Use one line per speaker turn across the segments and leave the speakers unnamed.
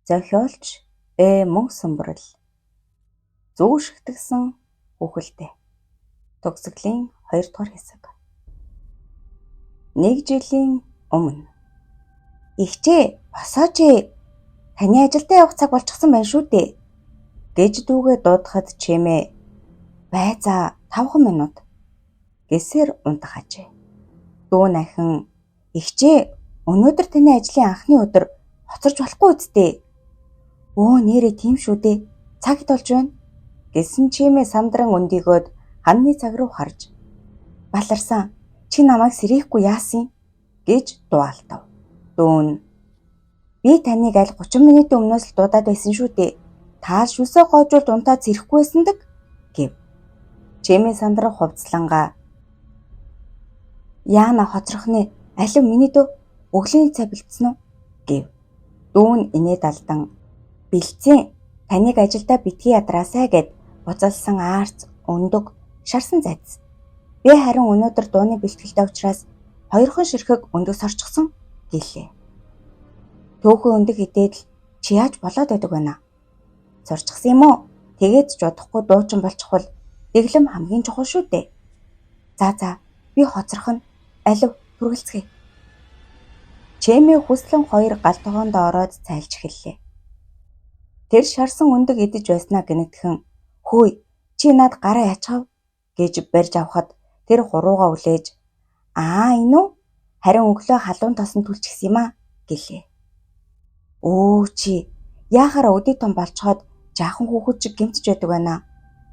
Зохиолч мөн Сүмбэрэл. Зүүшигтгсэн хүүхэлдээ. Төгсгөлийн 2 дугаар хэсэг. 1 жилийн өмнө. Ихчээ, босооч ээ. Таны ажилдаа явах цаг болчихсон байна шүү дээ. Гэж дүүгээ дуудахад чимээ байзаа 5 минут гэсээр унтах ажээ. Дүү нахин ихчээ, өнөөдөр таны ажлын анхны өдөр хоцорч болохгүй үсттэй. Өө нэрээ тийм шүү дээ. Цаг болж байна. Гэсэн чимээ сандран өндийгөөд ханны цаг руу харж баларсан. Чи намайг сэрээхгүй яасан гэж дуалтав. Дүүн би таныг аль 30 минутын өмнөөс л дуудаад байсан шүү дээ. Та шүсээ гоожуулд унтаад сэрэхгүй байсандаг гэв. Чимээ сандран хувцлангаа яана хоцрохны алив миний дөө өглөөний цай бэлдсэн үү гэв. Дүүн инээд алдан бэлдсэн. Таныг ажилдаа битгий ядраасай гэд буцалсан аарц өндөг шарсан зайц. Би харин өнөөдөр дууны бэлтгэлтэй учраас 2хон ширхэг өндөг сорчихсон гэлээ. Төөхөн өндөг идээд л чи яаж болоод байдаг байна? Сорчихсан юм уу? Тэгээд ч удахгүй дуучин болчихвол дэглэм хамгийн чухал шүү дээ. За би хоцрох нь алив түргэлцгээе. Чимээ хүслэн 2 гал тогоонд ороод цайлж эхэллээ. Тэр шарсан өндөг идэж байснаа гэнэтхэн хөөе чи над гараа ячхав гэж барьж авахад тэр хуруугаа үлээж энэ үү харин өглөө халуун тосон түлчихсэн юм гэлээ. Өө чи яахаараа өдий том болцоход жаахан хүүхэд чиг гэмтэж байдаг байна.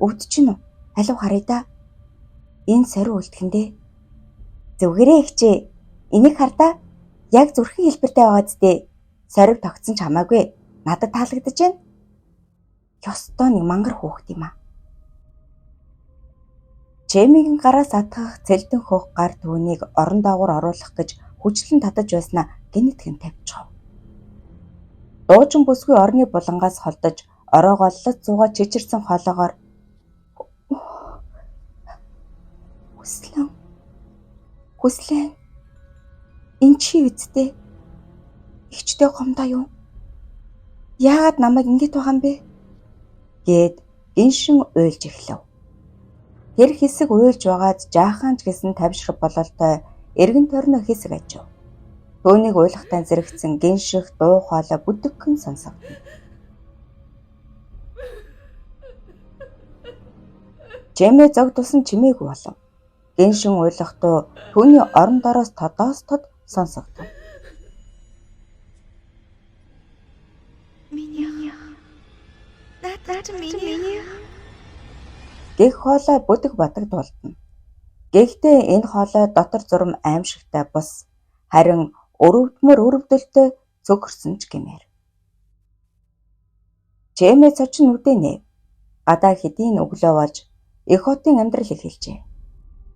Өвд чинь үү? Алив харъя да. Энэ сорив үлдэхэндээ. Зүгээрээ ихчээ. Энийг хардаа. Яг зүрхэн хэлбэртэй байгаа зү. Сорив тогтсон ч хамаагүй. Надад таалагдаж байна. Ёстой нэг мангар хүүхэд юм аа. Чимээгийн гараас атгах цэлдэн хөх гар түүнийг орон доогуур оруулах гэж хүчлэн татаж байснаа гэнэтхэн тавьчихав. Дуучин бүсгүй орны булангаас холдож ороогооллож зугаа чичирсэн хоолоогоор хүслэн энэ чи үсттэй ихчтэй гомдоо юу? Яагаад намайг ингэж байгаа юм бэ? Гэд гиншин уйлж эхлэв. Тэр хэсэг уйлж байгаад жаахан ч гэсэн тавьшрах бололтой эргэн тойрны хэсэг ажив. Төөнийг уйлахтаа зэрэгцэн гинших дуу хоолой бүдэгхэн сонсогдно. Чимээ зог тусан чимээгүй болов. Гиншин уйлахдаа түүний орон дороос тодоос тод сонсогдов. Гэх хоолой бүдэг батаг дуулдана. Гэхдээ энэ хоолой дотор зурм аимшигтай бус харин өрөвдмөр өрөвдөлтөй цөгөрсөн ч гэмээр. Чимээ цочин үдэ нэв. Гадаа хэдийн өглөө болж их хотын амьдрал эхэлжээ.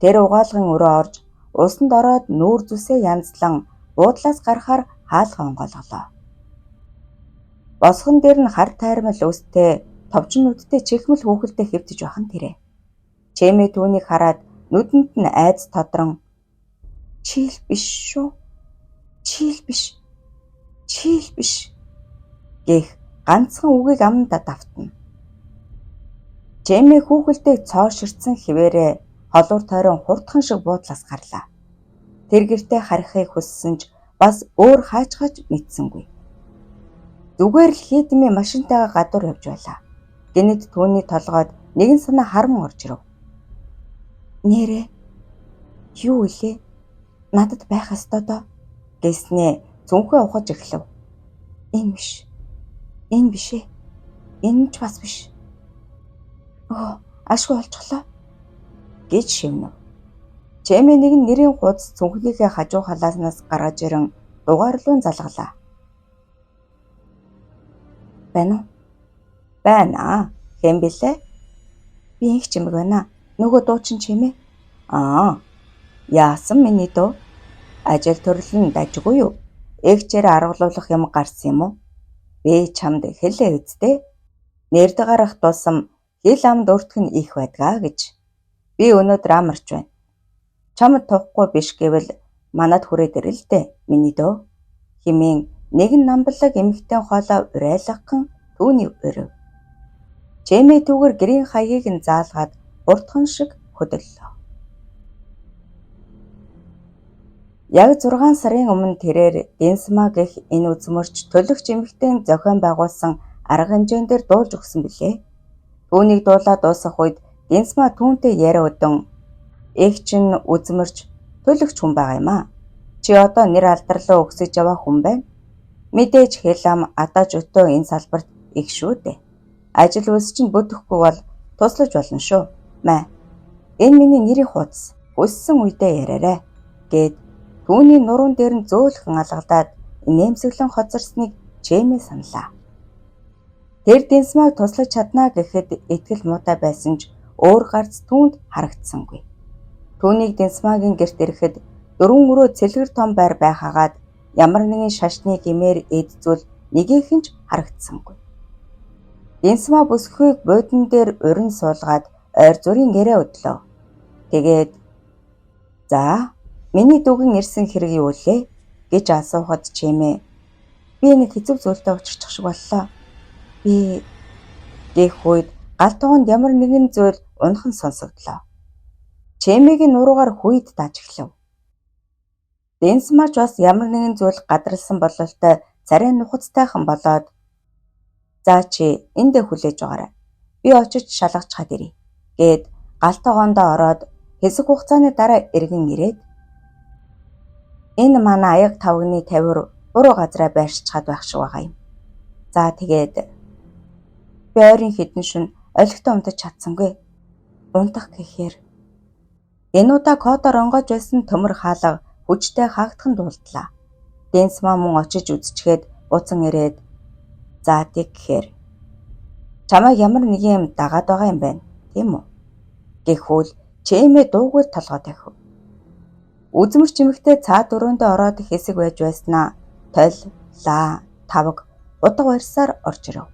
Тэр угаалгын өрөө орж усанд ороод нүүр зүсээ янзлан буудлаас гарахаар хаалга онголголоо. Босгон дээр нь хар тайрмал өстэй товчон нүдтэй чихмэл хүүхэлдээ хэвтэж бахан тэрэ. Чимээ түүнийг хараад нүдэнд нь айц тодрон чийл биш шүү. Чийл биш гэх ганцхан үгийг амнда давтна. Чимээ хүүхэлдээ цооширцсан хിവэрэ холуур тойрон хурдхан шиг буудлаас гарлаа. Тэр гэртээ харихыг хүссэн ч бас өөр хаачгаач мэдсэнгүй. Зүгээр л хийдмээ машинтайгаа гадуур явж байлаа. Гэнэт түүний толгойд нэгэн санаа харам орж ирв. Нэрээ юу илээ? Надад байх ёстой доо гэснээ цүнхээ ухаж эхлэв. Энэ биш ээ. Энэ ч бас биш. Ашгүй болчихлоо гэж шивнэв. Чимээ нэгэн нэрийн хуудас цүнхнийхээ хажуу халааснаас гаргаж ирэн дугаарлуун залгалаа. Байна. Хэм билээ? Би их чимэг байна. Нөгөө дуучин чимээ. Яасан миний дөө? Ажил төрлөн дажгүй юу? Эгчээр аргалуулах юм гарсан юм уу? Би чамд хэлээ үсттэй. Нэрд гарах тусам хил амд өртөх нь их байдгаа гэж. Би өнөөдөр амарч байна. Чамд тухгүй биш гэвэл манад хүрээд ирэл дээ миний дөө. Химэн нэгэн намблаг эмэгтэй хоолоо урайлгахын түүний өрөв. Чэмээ түүгээр гэрийн хаягийг нь заалгаад буртхан шиг хөдөллөө. Яг 6 сарын өмнө тэрээр Дэнсма гэх энэ үзмөрч төлөгч эмэгтэйн зохион байгуулсан арга хэмжээн дээр дуулж өгсөн билээ. Түүнийг дуулаад дуусгах үед Дэнсма түүнтэй яриа өдөн "Эх чинь үзмөрч төлөгч хүн байгаа юм аа. Чи одоо нэр алдарлаа өгсөж яваа хүн байна. Мэдээж Хэлам адаж өтөө энэ салбарт их шүү дээ. Ажил үйлс чинь бүтэхгүй бол туслаж болно шүү. Мэ. Энэ миний нэрийн хуудас. Хүссэн үедээ яриарай" гэд түүний нуруунд дээр нь зөөлхөн алгадаад инээмсэглэн хоцорсныг Чэмээ саналаа. Тэр Дэнсмаг туслаж чаднаа гэхэд итгэл муутай байсан ч өөр гарц түүнд харагдсангүй. Түүнийг Дэнсмагийн гэрт ирэхэд 4 өрөө цэлгэр том байр байхаагаад ямар нэгэн шашны гэмээр эд зүйл нэгээх нь ч харагдсангүй. Дэнсма бүсгүйг буудан дээр урин суулгаад ойр зүрийн яриа өдлөө. Тэгээд "За, миний дүүгэн ирсэн хэрэг юу лээ?" гэж асуухад Чэмээ "Би нэг хэцүү зүйлтэй учирчих шиг боллоо. Би" гэх үед гал туганд ямар нэгэн зүйл унхан сонсогдлоо. Чэмээгийн нуруугаар хүйд дааж эхлэв. Дэнсмач бас ямар нэгэн зүйл гадралсан бололтой царай нухацтайхан болоод "За чи эндээ хүлээж байгаарай. Би очиж шалгачхаад ирье" гэд гал тогоондоо ороод хэсэг хугацааны дараа эргэн ирээд "Энэ манай аяг тавганы тавир буруу газараа байршичаад байх шиг байгаа юм. За тэгээд би ойрын хэдэн шөнө олигтой унтаж чадсангүй. Унтах гэхээр" энэ удаа кодоор онгойж байсан төмөр хаалга хүчтэй хаагдхан дуулдлаа. Дэнсма мөн очиж үзчихэд буцан ирээд "За тэгэхээр чамайг ямар нэг юм дагаад байгаа юм байна, тийм үү?" гэхүүл Чэмээ дуугүй толгой тавив. Үзмэрч эмэгтэй цаад өрөөндөө ороод хэсэг байж байснаа Толь, Лаа, Тавг удаг барьсаар орж ирэв.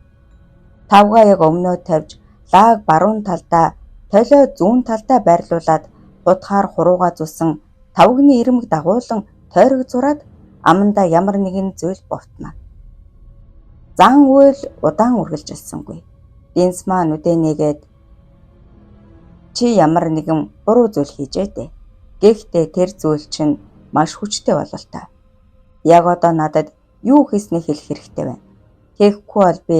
Тавгаа яг өмнөө тавьж Лааг баруун талдаа, Толио зүүн талдаа байрлуулад хутгаар хуруугаа зусан Тавгны ирмэг дагуулan тойрог зураад амандаа ямар нэгэн зүйл бовтнаа. Зан үйл удаан үргэлжилсэнгүй. Дэнсма нүдэ нэгээд "Чи ямар нэгэн буруу зүйл хийжээ дээ. Гэхдээ тэр зүйл чинь маш хүчтэй бололтой. Яг одоо надад юу хийснийг хэлэх хэрэгтэй байна. Тэгэхгүй бол би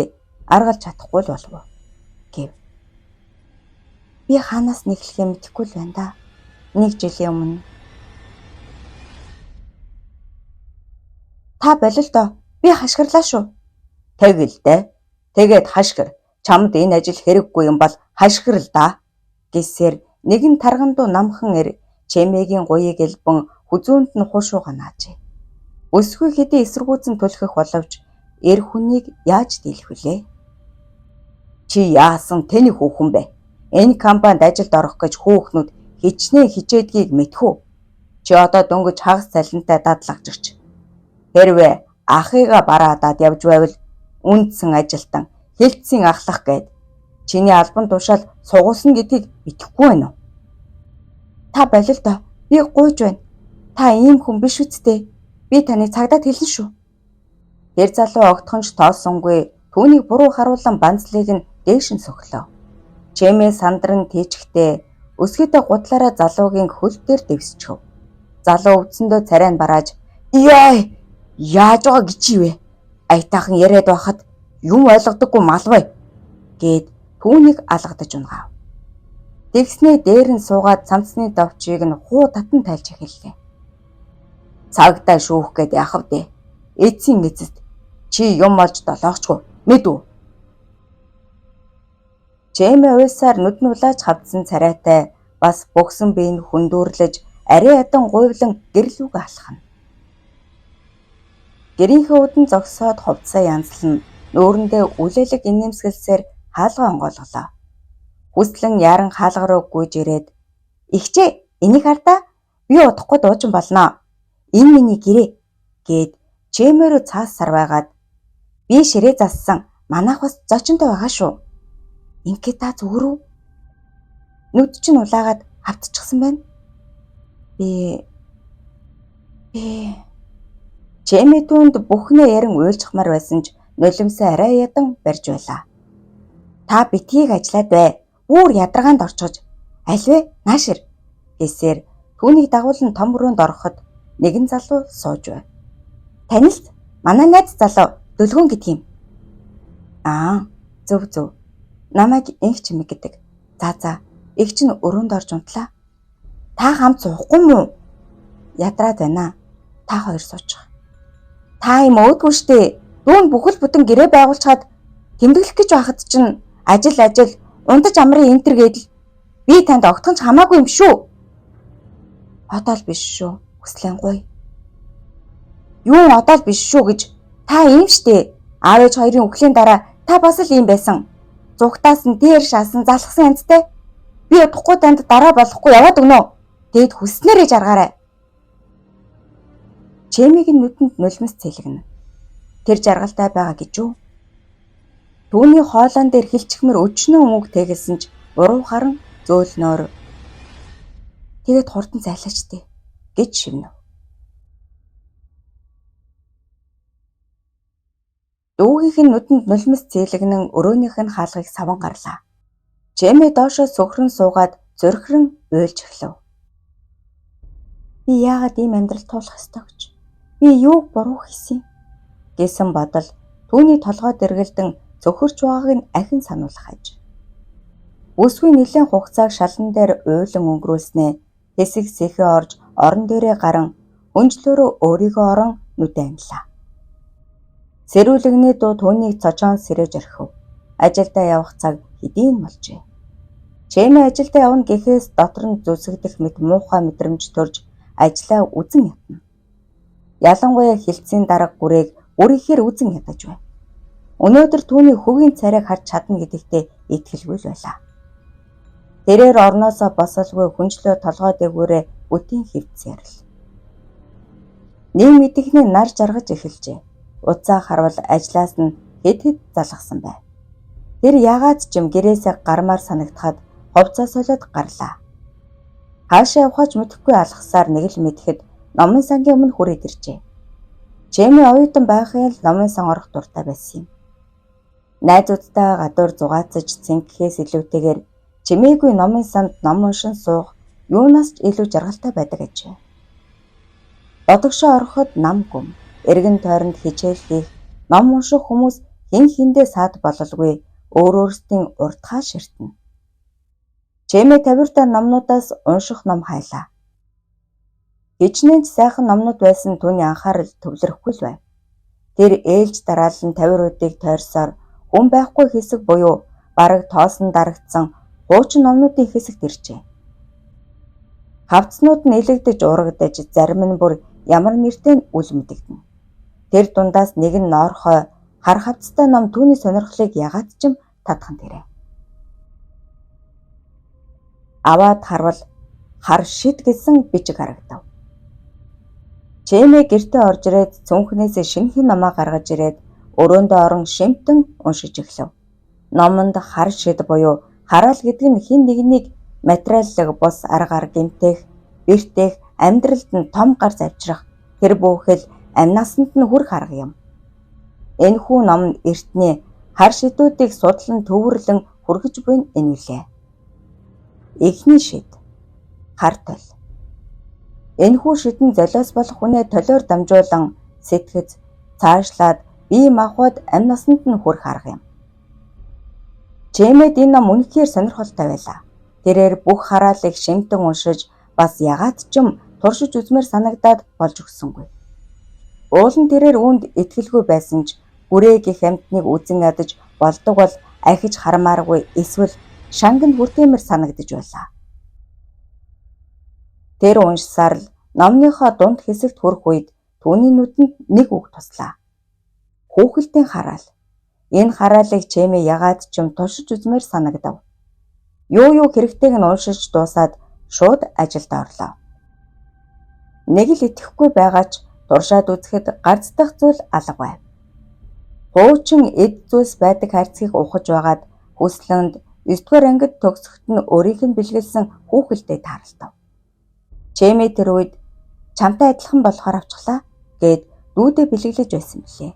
аргалж чадахгүй л болов уу" гэв. "Би хаанаас нэхлэхээ мэдэхгүй л байна да. 1 жилийн өмнө" "Та болил доо. Би хашгирлаа шүү." "Тэгэлдэ. Тэгээд хашгир. Чамд энэ ажил хэрэггүй юм бол хашгирл да" гэсээр нэгэн таргандуу намхан эр Чэмээгийн гуйыг элбэн хүзүүнд нь хуушууга наажээ. Өсгүй хэдий эсэргүүцэн түлхэх боловч эр хүнийг яаж дийлэх вүлээ? "Чи яасан тэний хүүхэн бэ? Энэ компанид ажилд орох гэж хүүхнүүд хичнээн хичээдгийг мэдхүү. Чи одоо дөнгөж хагас цалинтай дадлагжирч. Хэрвээ ахыгаа бараадаад явж байвал үндсэн ажилтан хилцэн ахлах гээд чиний албан тушаал сугуулна гэдгийг мэдэхгүй байна уу?" "Та болил доо. Би гуйж байна. Та ийм хүн биш үсттэй. Би таныг цагдаад хэлнэ шүү." Тэр залуу огтхон ч тоосонгүй түүнийг буруу харуулсан банзлыг нь дээш нь сөхлөө. Чэмээ сандран тийчгтээ өсгөдөө гутлаараа залуугийн хөл дээр дэвсчихв. Залуу өвдсөндөө царай нь барааж "Яй! Яаж байгаа гэж вэ? Аятайхан яриад байхад юм ойлгодоггүй малвай" гэд түүнийг алгадаж унгав. Тэгснээ дээр нь суугаад цамцны довчийг нь хуу татан тайлж эхэллээ. "Цагдаа шүүх гээд яхав дээ. Эцсийн эцэст чи юм олж долоохчгүй мэд үү?" Чэмээ уйсаар нүд нь улааж хавдсан царайтай бас бөгсөн биеийн хүндүүрлэж арай ядан гуйвлан гэрлүүг алхана. Гэрийнхээ үдэн зогсоод хувцсаа янзлан нүүрэндээ үлээлэг инээмсэглсээр хаалгаа онгойлголоо. Хүслэн яран хаалга руу гүйж ирээд "Ихчээ, энийг хардаа. Би удахгүй дуучин болноо. Энэ миний гэрээ" гэд Чэмээ рүү цаас сарвайгаад "Би ширээ зассан. Манайх бас зочинтой байгаа шүү. Ингээд та зүгээр үү? Нүд чинь улаагаад хавтчихсан байна. Би Чэми түүнд бүхнээ ярин уйлжхмаар байсан ч нулимсаа арай ядан барьж байлаа. Та битгийг ажиллаад бай. Үүр ядаргаанд орчгож. Альвэ наашир гэсээр түүнийг дагуулan том өрөөнд ороход нэгэн залуу сууж байв. Танилт манай найз залуу Дөлгөөн гэдэг юм. Аа, зөв. Намайг инх чимэг гэдэг. За, их чинь өрөөнд орж унтлаа. Та хамт суухгүй мүү? Ядраад байна. Та хоёр суучих. Та юм өөдгүй штэ. Дүүн бүхэл бүтэн гэрээ байгуулчаад тэмдэглэх гэж байхад чинь ажил ундаж амрын энтер гэдэл би танд огтхон ч хамаагүй юм шүү. Одоол биш шүү. Хүслэн гуй. Юу одоол биш шүү гэж та ийм штэ. Аав ээж хоёрын үхлийн дараа та бас л ийм байсан. Зугтаас нь дээр шаасан залхсан янзтай. Би удахгүй танд дараа болохгүй яваад өгнө. Дээд хүснээрээ жаргаарай. Чэмигийн нүдэнд нулимс цэлгэнэ. Тэр жаргалтай байгаа гэж юу? Түүний хоолоон дээр хилчгмэр өчнөө өмөг тэгэлсэн ч уруу харан зөөлнөөр. Тэгээд хурдан зайлаачтээ гэж шивнэв. Дүүгийнх нь нүдэнд нулимс цэлгэнэн өрөөнийх нь хаалгыг саван гарлаа. Чэми доошоо сөхрөн суугаад зөрхрөн уйлж эхлэв. Би яагаад ийм амьдрал туулах ёстой гэж? Би юуг буруу хийсэн гэсэн бодол түүний толгойд эргэлдэн цөхөрч байгааг нь ахин сануулах аж. Бүсгүй нэлээд хугацааг шалан дээр уйлан өнгөрүүлснээ хэсэг сэхээ орж орон дээрээ гарan өнжлөөрөө өөрийгөө орон нүдэ анилаа. Сэрүүлэгний дуу түүнийг цочоон сэрэж орхив. Ажилдаа явах цаг хэдийн болжээ. Чэми ажилдаа явна гэхээс дотор нь зүсгдэх мэт муухай мэдрэмж төрж ажлаа үзэн ятна. Ялангуяа хилцийн дарга гүрээг үрийхээр үзэн ядаж байна. Өнөөдөр түүний хөгийн царайг харж чадна гэдэгтээ итгэлгүй л байлаа. Тэрээр орноосоо босолгүй хүнчлөө толгой дээгүүрээ бүтэн хөвцөөрл. Нэг мэдихний нар жаргаж эхэлжээ. Уцаа харвал ажлаас нь хэд залгасан байв. Тэр ягаад ч юм гэрээсээ гармаар санагдахад хувцас солиод гарлаа. Хаашаа явахаач мэдэхгүй алхасаар нэг л мэдэхэд номын сангийн өмнө хүрээд иржээ. Чэми оюутан байхын л номын сан орох дуртай байсан юм. Найзуудтай гадуур зугаацж цэнгэхээс илүүтэйгээр чимээгүй номын санд ном уншин суух юунаас ч илүү жаргалтай байдаг ажээ. Бодогшоо ороход нам гүм, эргэн тойронд хичээл хийх, ном унших хүмүүс хэн хэндээ саад бололгүй өөр өөрсдийн уртхаа ширтэнэ. Чэми тавиртай номнуудаас унших ном хайлаа. Хичнээн сайхан номнууд байсан түүний анхаарал төвлөрөхгүй л байв. Тэр ээлж дараалан тавируудыг тойрсоор хүн байхгүй хэсэг буюу бараг тоосон дарагдсан хуучин номнуудын хэсэгт иржээ. Хавцнууд нь илэгдэж урагдаж зарим нь бүр ямар нэртэй нь үл мэдэгдэнэ. Тэр дундаас нэг нь ноорхой хар хавцтай ном түүний сонирхлыг ягаад ч юм татхан тэрэ. Аваад харвал хар шид гэсэн бичиг харагдав. Чэми гэртээ орж ирээд цүнхнээс шинэхэн номоо гаргаж ирээд өрөөндөө орон шимтэн уншиж эхлэв. Номонд хар шид буюу хараал гэдэг нь хин нэгнийг материаллаг бус аргаар гэмтэх, бэртэх, амьдралд нь том гар завчрах, тэр бүхэл амь насанд нь хүрэх арга юм. Энэхүү ном нь эртний хар шидүүдийг судлан төвөрлөн хүргэж буй энэ үлээ. Эхний шид хар тол. Энэхүү шидэн золиос болох хүнээ толиор дамжуулан сэтгэж цаашлаад бие махбод амь насанд нь хүрэх арга юм. Чэмэд энэ ном үнэхээр сонирхолтой байлаа. Тэрээр бүх хараалыг шимтэн уншиж бас ягаад ч юм туршиж үзмээр санагдаад болж өгсөнгүй. Уул нь тэрээр үүнд итгэлгүй байсан ч бүрээ гих амьтныг үзэн ядаж болдог бол ахиж хармааргүй эсвэл шанганд хүртээмэр санагдаж байлаа. Тэр уншсаар л номныхоо дунд хэсэгт хүрэх үед түүний нүдэнд нэг үг туслаа. Хүүхэлдэйн хараал. Энэ хараалыг Чэми ягаад ч юм туршиж үзмээр санагдав. Юу хэрэгтэйг нь уншиж дуусаад шууд ажилд орлоо. Нэг л итгэхгүй байгаа ч туршаад үзэхэд гарцдах зүйл алга байв. Хуучин эд зүйлс байдаг харьцгийг ухаж байгаад хүслэнд 9-р ангид төгсөхт нь өөрийнх нь бэлгэлсэн хүүхэлдээ тааралдав. Чэми тэр үед чамтай адилхан болохоор авчихлаа гэд дүүдээ бэлэглэж байсан билээ.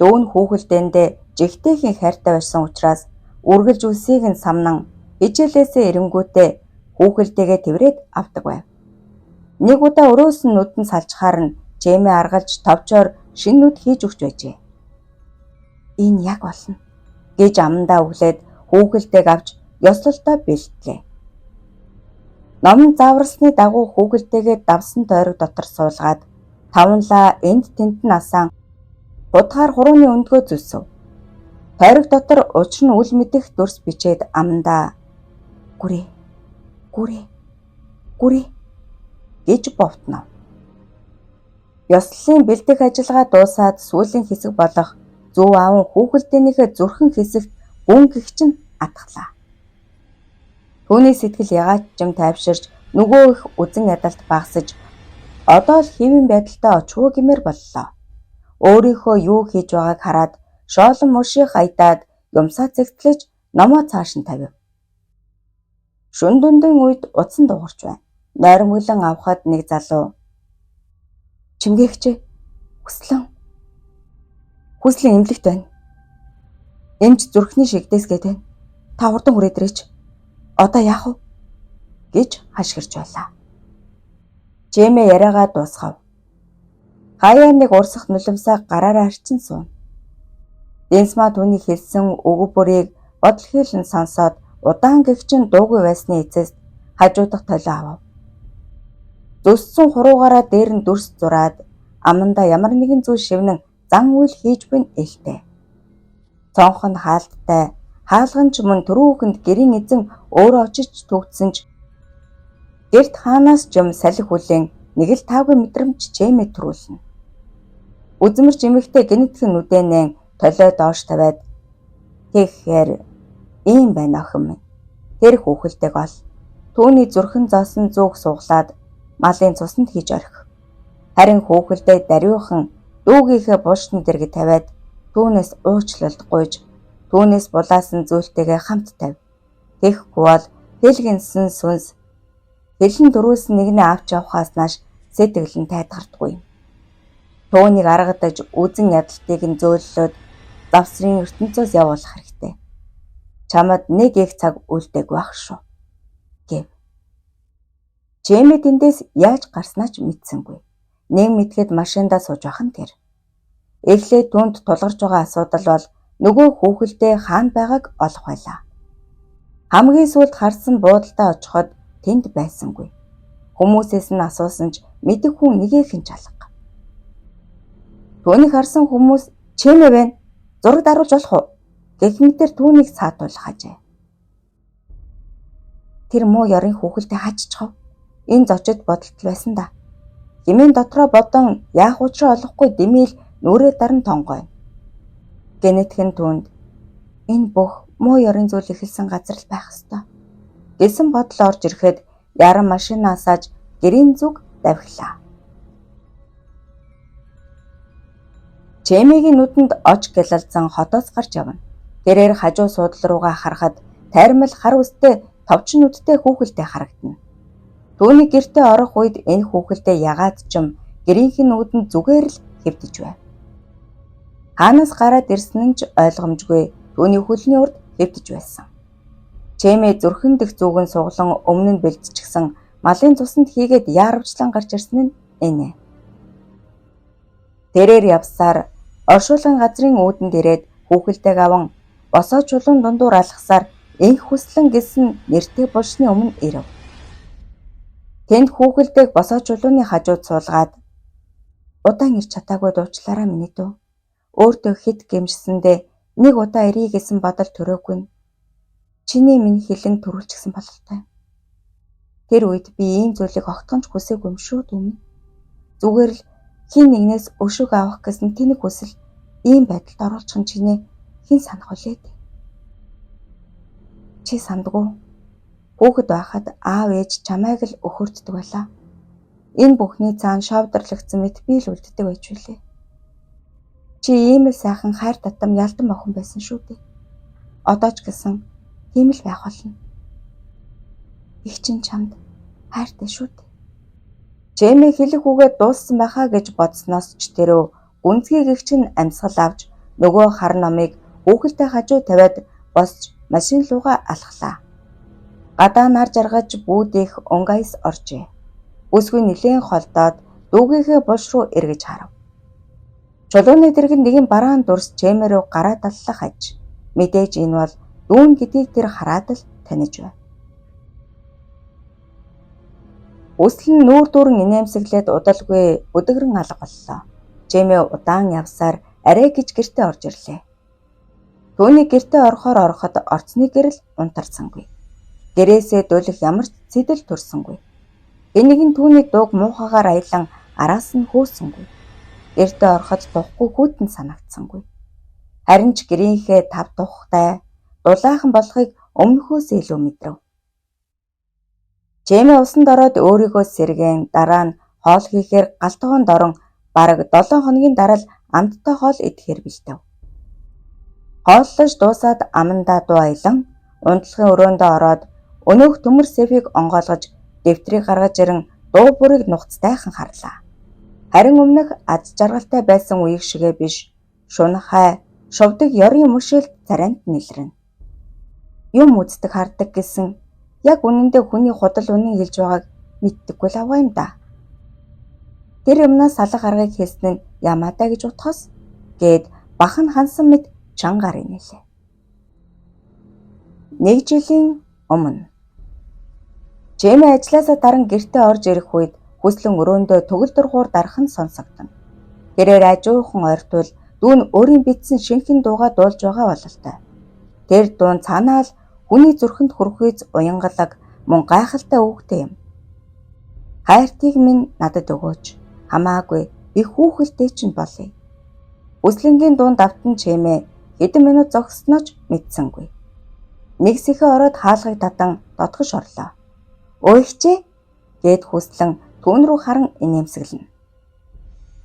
Дүү нь хүүхэлдээндээ жигтэйхэн хайртай байсан учраас үргэлж үлсийг нь самнан хичээлээсээ эрэнгүүтээ хүүхэлдээгээ тэврээд авдаг байв. Нэг удаа өрөөс нь нүд нь салжхаар нь Жэмээ аргалж товчоор шинэ нүд хийж өгч байжээ. Энэ яг болно гэж амандаа өглээд хүүхэлдээг авч ёслолтой бэлтлээ. Ном зааварсны дагуу хүүхэлдээгээ давсан тойрог дотор суулгаад таванлаа энд тент насаан худгаар хурууны өндгөө зүсв. Тойрог дотор учир нь үл мэдэх дүрс бичээд амандаа гүрээ гэж бовтнов. Ёслолын бэлдэх ажиллагаа дуусаад сүүлийн хэсэг болох зөв аавн хүүхэлдээнийхээ зүрхэн хэсэгт гүн гихч нь атгалаа. Түүний сэтгэл ягаад ч юм тайвширч нөгөө их үзэн ядалт багсаж одоо л хэвэн байдалтай очвоо гэмээр боллоо. Өөрийнхөө юу хийж байгааг хараад шоолон мушийг аядаад юмсаа цэгтлэж номоо цааш нь тавив. Шүн дундын үед утсан дуугарч байна. Нойрмоглон авахад нэг залуу "Чимгээгчээ хүслэн эмнэлэгт байна. Эмч зүрхний шигдээсгээд байна. Та хурдан хүрээд ирээч. Одоо яах вэ?" гэж хашгирч байлаа. Жэмээ яриагаа дуусгав. Хаяа нэг урсах нулимсаа гараараа арчин сууна. Дэнсмаа түүний хэлсэн үг бүрийг бодол хийлэн сонсоод удаан гэгчин дуугүй байсны эцэст хажуудах толио авав. Зүссэн хуруугаараа дээр нь дүрс зураад амандаа ямар нэгэн зүйл шивнэн зан үйл хийж буй ээлтэй. Цонх нь хаалттай, хаалган ч мөн түрүүхэнд гэрийн эзэн өөрөө очиж төгдсөн ч гэрт хаанаас ч юм салхи хүлээн нэг л таагүй мэдрэмж Жэмээ төрүүлнэ. Үзмэрч эмэгтэй гинэтхэн нүдэнэн толио доош тавиад "Тэгэхээр ийм байна охин минь. Тэр хүүхэлдэг ол. Түүний зүрхэн зоосон зүг суглаад малын цуснд хийж орхи. Харин хүүхэлдээ даруйхан дүүгийнхээ буушны дэргэд тавиад түүнээс уучлалт гуйж түүнээс булаасан зүйлтэйгээ хамт тавь. Тэгэхгүй бол хэлгэнсэн сүнс хэлэн дөрүүлсэн нэгнээ авч явахаас нааш сэтгэл нь тайтгардаггүй. Түүнийг аргадаж үзэн ядалтыг нь зөөллөөд завсрын ертөнцөөс явуулах хэрэгтэй. Чамд нэг их цаг үлдээг байх шүү" гэв. Жэмээ тэндээс яаж гарснаа ч мэдсэнгүй. Нэг мэтгэд машиндаа сууж байх нь тэр. Эхлээд түүнд тулгарч байгаа асуудал бол нөгөө хүүхэлдээ хаана байгааг олох байлаа. Хамгийн сүүлд харсан буудалтай очиход тэнд байсангүй. Хүмүүсээс нь асуусан ч мэдэх хүн нэгийнхэн ч алга. Түүнийг харсан хүмүүс "Чимээ байна. Зураг даруулж болох уу?" гэхмээр түүнийг саатуулах ажээ. "Тэр муу ёрын хүүхэлдээ хаачихав. Энэ зочид бодолтол байсан да. Хэмээн дотроо бодон яах учраа олохгүй дэмээл нүрээ даран тонгойно." Гэнэтхэн түүнд "Энэ бүх муу ёрын зүйл эхэлсэн газар л байх ёстой" гэсэн бодол орж ирэхэд яран машинаас аж гэрийн зүг давхилаа. Жэмээгийн нүдэнд оч гялалзан хотоос гарч явна. Тэрээр хажуу суудлал руугаа харахад тайрмал хар үстэй товчон нүдтэй хүүхэлдээ харагдана. Түүний гэртээ орох үед энэ хүүхэлдээ ягаад ч юм гэрийнхэн нүдэнд зүгээр л хэвдэж байв. Хаанаас гараад ирсэн нь ч ойлгомжгүй түүний хөлний урд хэвдэж байсан. Жэмээ зүрхэн дэх зүгэн суглан өмнө нь бэлдчихсэн малын цуснд хийгээд яарвчлан гарч ирсэн нь энэ. Тэрээр явсаар оршуулгын газрын үүдэнд ирээд хүүхэлдээг аван босоо чулуун дундуур алхасаар инх хүслэн гэсэн нэртэй булшны өмнө ирэв. Тэнд хүүхэлдээг босоо чулууны хажууд суулгаад "Удаан ирч чадаагүй дуучлаарай миний дүү. Өөртөө хэд гэмжсэндээ нэг удаа ирье гэсэн бодол төрөөгүй нь. Чиний минь хилэн төрүүлчихсэн бололтой. Тэр үед би ийм зүйлийг огтхон ч хүсээгүй юм шүү дүү минь. Зүгээр л хин нэгнээс өшөөг авах гэсэн тэнэг хүсэл ийм байдалд оруулчих нь чиний хэн санах вүлээ. Чи сандгүй. Хүүхэд байхад аав ээж чамайг л өхөрддөг байлаа. Энэ бүхний цаана шовдрлогдсон мэт би л үлддэг байж үлээ. Чи ийм л сайхан хайр татам ялдан охин байсан шүү дээ. Одоо ч гэсэн тийм л байх болно. Их чин чамд хайртай шүү дээ. Чэмээ хэлэх үгээ дууссан байхаа гэж бодсноос ч тэрөө гүнзгий гэгч нь амьсгал авч нөгөө хар номыг хүүхэлдээ хажуу тавиад босч машин руугаа алхлаа. Гадаа нар жаргаж бүүдийнх унгайс оржээ. Бүсгүй нилээн холдоод дүүгийнхээ булш руу эргэж харав. Чулууны дэргэнд нэгэн бараан дурс Чэмээ рүү гараа таллах аж. Мэдээж энэ бол дүүн гэдгийг тэр хараад л таних байв. Үсэл нь нүүр дүүрэн инээмсэглээд удалгүй өдгөрөн алга боллоо. Чэмээ удаан явсаар арай гэж гэртээ орж ирлээ. Түүний гэртээ ороход орцны гэрэл унтарсангүй. Гэрээсээ дөлөх ямар ч сэтэл төрсөнгүй. Энийг нь түүний дууг муухагаар аялан араас нь хөөсөнгүй. Гэртээ ороход тухгүй хүйтэн санагдсангүй. Харин ч гэрийнхээ тав тухтай дулаахан болохыг өмнөхөөс илүү мэдрэв. Чэмээ усанд ороод өөрийгөө сэргээн дараа нь хоол хийхээр галтгоонд орон бараг 7 хоногийн дараа л амттай хоол идэхээр бэлдэв. Хооллож дуусаад амандаа дуу аялан унтлагын өрөөндөө ороод өнөөх төмөр сэфийг онгойлгож дэвтрийг гаргаж ирэн дуу бүрийг нухацтайхан харлаа. Харин өмнөх аз жаргалтай байсан үеиг шигээ биш шунахай шовдөг ёрын мөшөлт царайнд нэлрэн. Юм үздэг хардаг гэсэн яг үнэндээ хүний худал үнэн хэлж байгааг мэддэггүй л аваа юм да. Тэр юмнаас салах аргыг хэлсэн нь ямаатай гэж утгаас гээд бахан хансан мэд чангаар инээлээ. 1 жилийн өмнө Чэмээ ажилласаа даран гэртээ орж ирэх үед хүслэн өрөөндөө төгөл дургуур дарах нь сонсогдсон. Тэрээр ажуухан ойртвол дүүн өөрийн бичсэн шинхэн дуугаа дуулж байгаа бололтой. Тэр дуун цаанаа л хүний зүрхэнд хүрхүйц уянгалаг мөн гайхалтай үгтэй юм. Хайртыг минь надад өгөөч. Хамаагүй би хүүхэлтэй чинь болъё. Үслэнгийн дуун давтан Чэмээ хэдэн минут зогссоноо ч мэдсэнгүй. Нэг сэхэ ороод хаалгыг татан дотгош орлоо. Өө хичээ гээд хүслэн түүн рүү харан инээмсэглэнэ.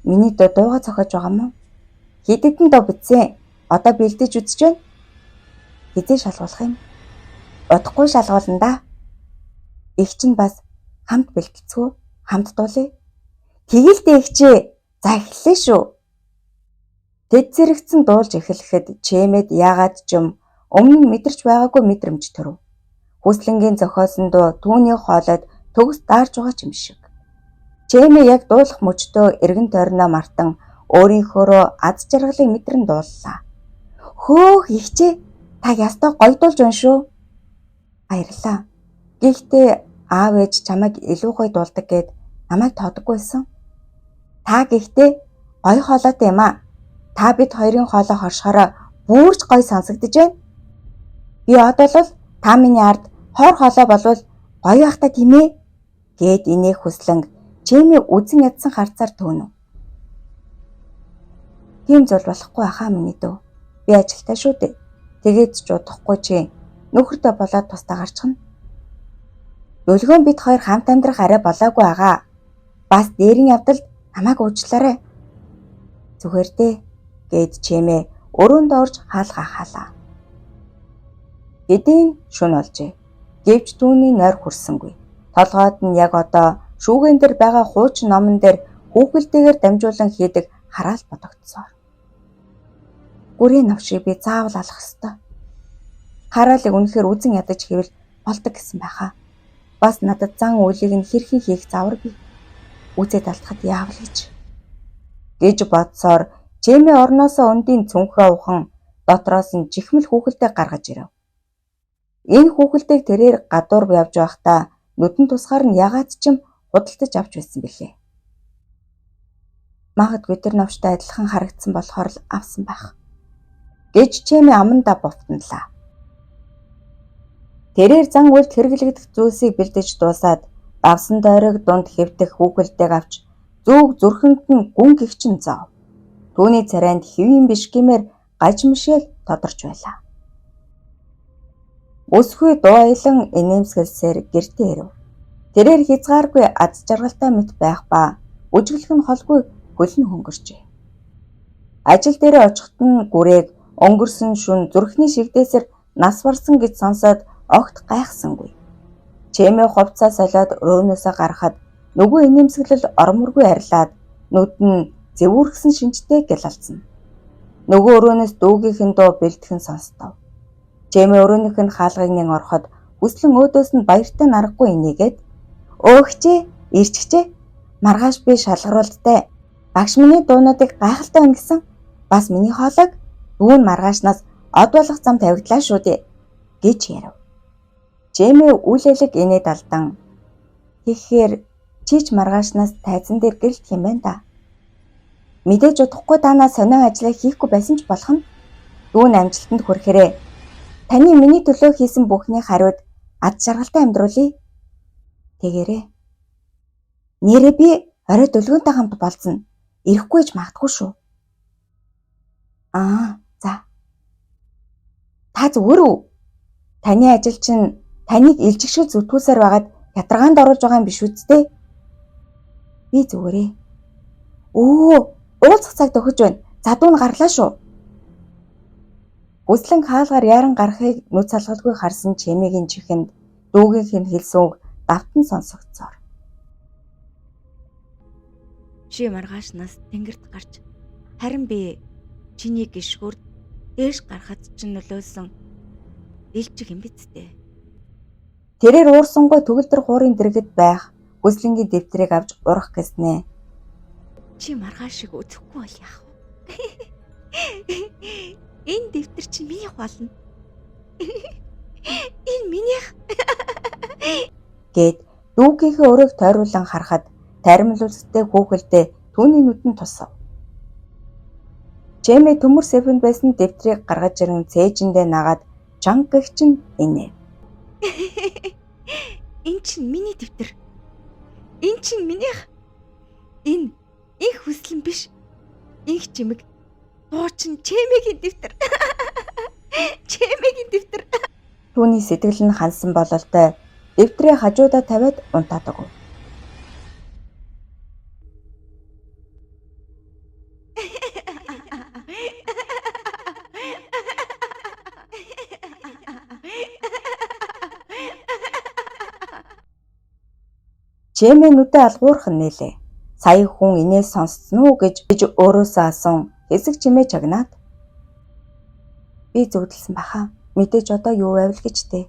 Миний дуугаа зохиож байгаа мó? Хэдэн дуу бичсэн? Одоо бэлдэж үзэж байна. Хизээ шалгуулах юм? Удахгүй шалгуулна да. Их чинь бас хамт бэлтгэцгөө, хамт дуулъя. Тэгэлдээ ихчээ. За эхэллээ шүү. Тэд зэрэгцэн дуулж эхлэхэд Чэмээд яагаад ч юм өмнө нь мэдэрч байгаагүй мэдрэмж төрөв. Хүслэнгийн зохиосон дуу түүний хоолойд төгс даарж байгаа ч юм шиг. Чэмээ яг дуулах мөчтөө эргэн тойрноо мартан өөрийнхөөрөө аз жаргалыг мэдрэн дууллаа. Хөөх ихчээ, та ястаа гоё дуулж байна шүү. Баярлалаа. Гэхдээ аав ээж чамайг илүү гоё дуулдаг гэд намайг тоодоггүй байсан. Та гэхдээ гоё хоолойтой юм аа. Та бид хоёрын хоолой хоршохороо бүрж гоё сонсогдож байна. Би одоо л та миний ард хоор хоолой болвол гоё байх та тийм ээ гээд инээх хүслэн Чэмээ үзэн ядсан харцаар төөнөв. Тийм зүйл болохгүй ахаа миний дөө. Би ажилтаа шүү дээ. Тэгээд ч удахгүй чи нөхөртөө болоод тусдаа гарчихна. Өлгөөн бид хоёр хамт амьдрах арай болоогүй агаа. Бас дээрийн явдалд намайг уучлаарай. Зүгээр дээ гээд Чэмээ өрөөнд орж хаалга хаалаа. Эдийн шүн олжээ. Гэвч түүний нойр хүрсэнгүй. Толгойд нь яг одоо шүүгэн дээр байгаа хуучин номон дээр хүүхэлтэйгээр дамжуулан хийдэг хараал бодогдсоор. Гүрийн навшиг би заавал алах ёстой. Хараалыг үнэхээр үзэн ядаж хийвэл болдог гэсэн байхаа. Бас надад зан үйлийг нь хэрхэн хийх завар би. Үзээд алдахад яавал гэж бодсоор Чэмээ орноосоо өндийн цүнхээ ухан дотроос нь жихмэл хүүхэлтэй гаргаж ирэв. Энэ хүүхэлтэйг тэрээр гадуур явж байхдаа нүдэн тусгаар нь ягаад ч юм худалдаж авч байсан бэлээ. Магадгүй тэр навчтай адилхан харагдсан болохоор л авсан байх. Гэж Чэмээ амандаа бовтонлаа. Тэрээр зан үйлд хэрэглэгдэх зүйлсийг бэлдэж дуусаад давсан дойрог дунд хэвдэх хүүхэлтэйг авч зүг зүрхэнд нь гүн гихчин зов. Түүний царайнд хэвийн биш гэмээр гажмшээл тодорч байлаа. Өсгүй дуу аялан инээмсэглсээр гэртээ ирэв. Тэрээр хязгааргүй аз жаргалтай мэт байх ба үжиглэх нь холгүй хөлн хөнгөрчээ. Ажил дээрээ очиход нь гүрээг өнгөрсөн шүн зүрхний шигдээсэр нас барсан гэж сонсоод огт гайхсангүй. Чэмээ хувцас солиод өрөөнөөсөө гарахад Нөгөө инээмсэглэл орморгүй арилаад нүд нь зэвүүргсэн шинжтэй гялалцсан. Нөгөө өрөөнөөс дүүгийнхэн дуу бэлтгэн сонстов. Жэмэ өрөөнийх нь хаалгыг нэн ороход хүслэн өөдөөс нь баяртай наргагүй инээгээд "Өөхчээ, ирчихжээ. Маргааш би шалгаруулттай. Багш миний дуунуудыг гайхалтай өнгөсөн. Бас миний хоолойг дүүн маргаашнаас од болох зам тавигдлаа шүү дээ" гэж ярив. Жэмэ үл элэг инээд алдан "Тэгэхээр чи ч маргаашнаас тайзан дээр гэрэлтэх юм байна да. Мэдээж удахгүй танаа сонио ажлаа хийхгүй байсан ч болох нь. Дүүн амжилтанд хүрэхээрээ таны миний төлөө хийсэн бүхний хариуд ад жаргалтай амьдруулъя. Тэгээрээ. Нэрээ би орой дөлгөөнтэй хамт болцно. Ирэхгүй ч магадгүй шүү." За. Та зүгээр үү? Таны ажил чинь таныг илжигшил зүтгүүлсээр байгаад ятрагаанд оруулж байгаа юм биш үсттэй? Би зүгээрээ. Уулзах цаг төхөж байна. За дүүн гарлаа шүү. Хүслэн хаалгаар яаран гарахыг нүд салгалгүй харсан Чэмэгийн чихэнд дүүгийнх нь хэлсэн үг давтан сонсогдсоор.
Чи маргаашнаас тэнгэрт гарч харин би чиний гიშгүрд дээш гарахад чинь нөлөөлсөн илчих юм биз дээ.
Тэрээр уурсангүй төгөлдөр хуурын дэргэд байх хүслэнгийн дэвтрийг авч урах гэснээ.
Чи маргаашиг үзэхгүй бол яах вэ? Энэ дэвтэр чинь минийх болно. Энэ минийх
гэд дүүгийнхээ өрөөг тойруулан харахад таримлуулстай хүүхэлдээ түүний нүдэнд тусав. Жэмэ төмөр сэвэн байсан дэвтрийг гаргаж ирэн цээжиндээ нагаад чанга гэгчин инээ.
Энэ чинь миний дэвтэр. Энэ чинь минийх. Энэ их хүслэн биш. Инх чимэг. Дуу чинь Чэмэгийн дэвтэр. Чэмэгийн дэвтэр.
Түүний сэтгэл нь хансан бололтой дэвтрээ хажуудаа тавиад унтаадаг. Жэмэ нүдэ алгуурхан нээлээ. Сая хүн инээс сонссон уу гэж өөрөөсөө асан хэсэг чимээ чагнаад. Би зүгдэлсэн баха. Мэдээж одоо юу байвал гэж дээ.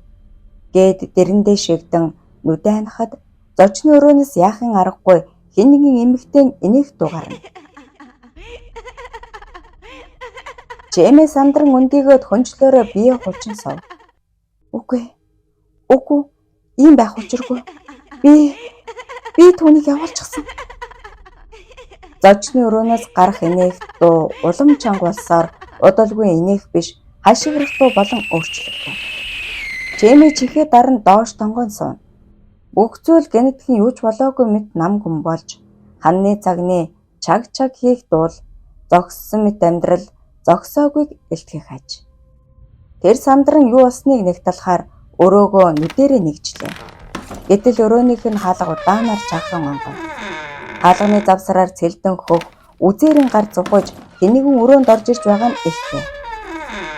Гээд дэрэндээ шигдэн нүдэ ханахад зочны өрөөнөөс яахын аргагүй хэн нэгэн эмэгтэй инээх дугаарна. Жэмэ сандран өндийгөөд хөнжлөөрөө бие хулчин сов. Үгүй. Ийм байх учиргүй. Би түүнийг явуулчихсан. Зочны өрөөнөөс гарах инээх дуу улам чанга болсоор удалгүй инээх биш хашгирах дуу болон өөрчлөгдөв. Жэмэ чихээ даран доош тонгон сууна. Бүх зүйл генетикийн юуч болоогүй мэт нам гүм болж ханны цагны чаг хийх дуул зогссон мэт амьдрал зогсоогүйг илтгэх аж. Тэр сандран юу болсныг нэгтлэхаар өрөөгөө нүдэрээ нэгжлээ. Гэтэл өрөөнийх нь хаалга удаанаар чахран онгон. Хаалганы завсараар цэлдэн хөх үзээрэн гар зухаж тэнийгэн өрөөнд орж ирж байгаа нь илтгэв.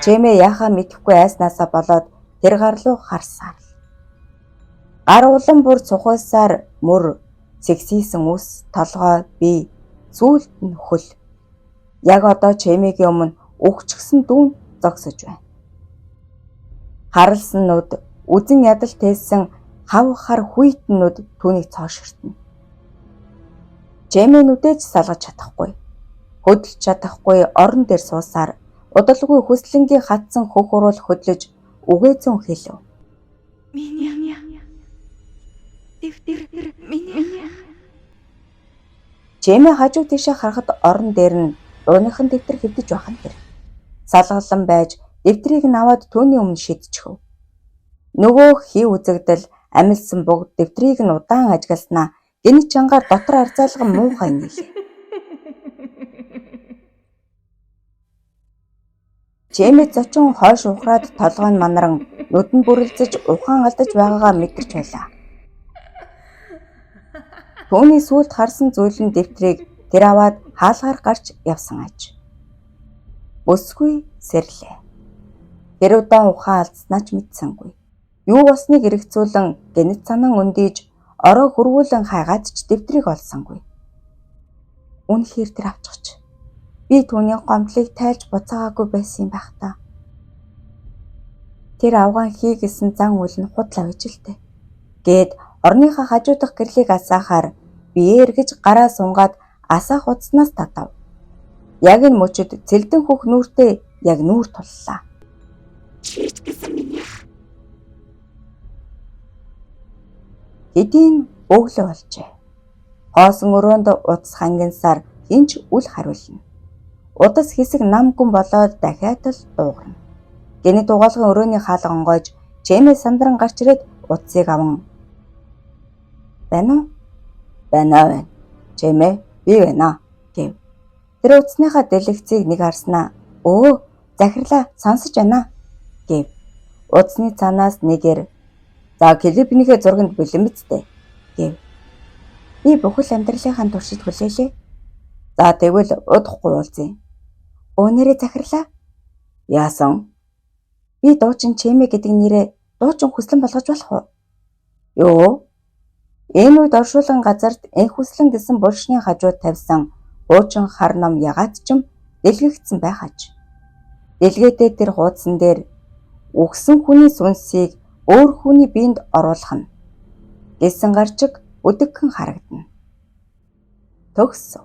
Жэмэ яхаа мэдэхгүй айснаасаа болоод тэр гар руу харсаар. Гар улам бүр цухаасаар мөр сэгсийсэн ус толгой бие сүүлд нь хөл. Яг одоо Чэмэгийн өмнө өгчгсөн дүүн зогсож байна. Харалсан нүд үзэн ядал тээсэн хав хар хүйтэн нүд түүнийг цооширтна. Жэмэ нүдэж салгаж чадахгүй. Хөдөлж чадахгүй орон дээр суусаар удалгүй хүслэнгийн хатсан хөх уруул хөдлөж үгээзэн хэлв.
Миний дэвтэр миний.
Жэмэ хажуу тийшээ харахад орон дээр нь дууныхан дэвтэр хэвдэж байх нь тэр. Салгалан байж дэвтрийг нь аваад түүний өмнө шидчихв. Нөгөө хий үзэгдэл амилсан бүгд дэвтрийг нь удаан ажигласнаа гэнэ чангаар дотор арзайлган муухай нийлээ. Жэмэ зочин хойш ухраад толгой нь манаран нүдэн бүрэлзэж ухаан алдаж байгаагаа мэдэрч байлаа. Түүний сүлд харсан зүйл нь дэвтрийг тэр аваад хаалгаар гарч явсан аж. Өсгүй сэрлээ. Тэр удаан ухаан алдснаа ч мэдсэнгүй. Юу болсныг эргцүүлэн гэнэт санан өндийж ороо хөрвүүлэн хайгаад ч дэвтрийг олсонгүй. Үнэхээр тэр авчихч. Би түүний гомдлыг тайлж буцаагаагүй байсан юм байх та. Тэр авгаан хий гэсэн зан үйл нь худлаа бижилтэй. Гээд орныхаа хажуу дахь гэрлийг асаахаар бие эргэж гараа сунгаад асаах утаснаас татав. Яг энэ мөчөд цэлдэн хөх нүүртэй яг нүүр туллаа.
Чийч гэсэн миний ах.
Хэдийн өглөө болжээ. Хоосон өрөөнд утас хангинсаар хинч үл хариулна. Удас хэсэг нам гүн болоод дахиад л дуугарна. Гэний дугаалгын өрөөний хаалга онгойж чимээ сандран гарч ирээд утсыг аван "Байна уу?" "Байна. Чимээ би байна" гэв. Тэр утасныхаа дэлгэцийг нэг харснаа "Өө, захирлаа сонсож байна" гэв. Утасны цаанаас нэгээр "За клипнийхээ зурганд бэлэн биз дээ" гэв. Би бүхэл амьдралынхаа туршид хүлээлээ. "За тэгвэл удахгүй уулзъя." "Өөнөрөө захирлаа." "Яасан?" "Би дуучин Чимээ гэдэг нэрээ дуучин хүслэн болгож болох уу?" "Юу?" Энэ үед оршуулгын газарт энх хүслэн гэсэн булшны хажууд тавьсан хуучин хар ном ягаад ч юм дэлгэгдсэн байх аж. Дэлгээтэй тэр хуудсан дээр үхсэн хүний сүнсийг өөр хүний биед оруулах нь гэсэн гарчиг өдөггөн харагдана. Төгсөв.